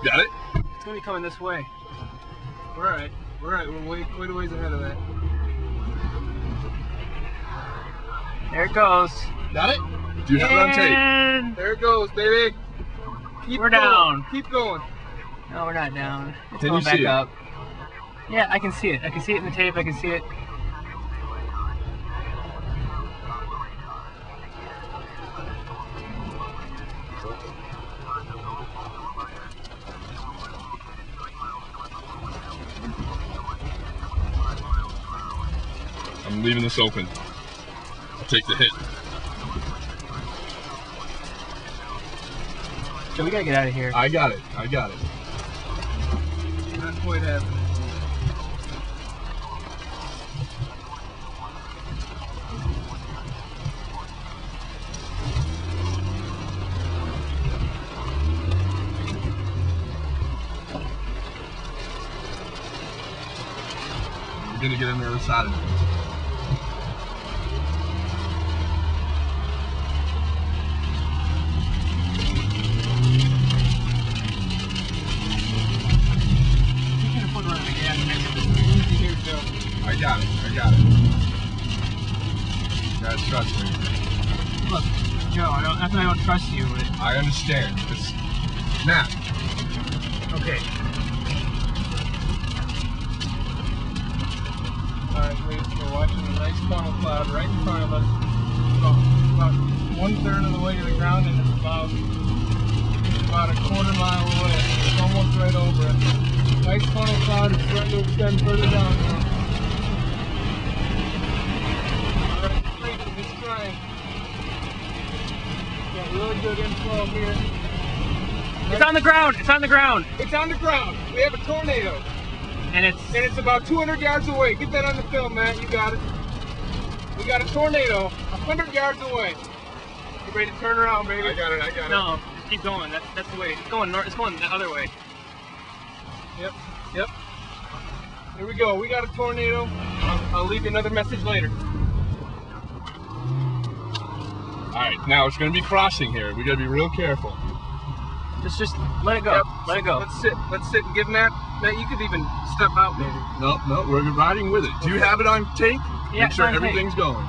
Got it? It's gonna be coming this way. We're alright. We're alright. We're way a ways ahead of that. There it goes. Got it? Do you have it on tape? There it goes, baby. We're down. Keep going. No, we're not down. It's Can going you back see it? up. Yeah, I can see it. I can see it in the tape. I can see it. I'm leaving this open. I'll take the hit. So we gotta get out of here. I got it. I got it. Not quite happening. We're gonna get on the other side of it. I got it. I got it. Guys, trust me. Look, Joe, that's why I don't trust you. But... I understand. It's Matt. Okay. Alright, we're watching a nice funnel cloud right in front of us. About 1/3 of the way to the ground, and it's about a quarter mile away. It's almost right over it. Nice funnel cloud is starting to extend further down now. Alright, great, it's trying. Got really good inflow here. It's on the ground! It's on the ground! It's on the ground. We have a tornado. And it's about 200 yards away. Get that on the film, Matt. You got it. We got a tornado 100 yards away. You ready to turn around, baby? I got it. I got it. No, just keep going. That's the way. It's going north. It's going the other way. Yep. Yep. Here we go. We got a tornado. I'll leave you another message later. All right, now it's going to be crossing here. We got to be real careful. Just let it go. Yep. Let it go. Let's sit. Let's sit and give Matt. Matt, you could even step out, maybe. No, we're riding with it. Do you have it on tape? Yeah, Make sure it's on tape. everything's going.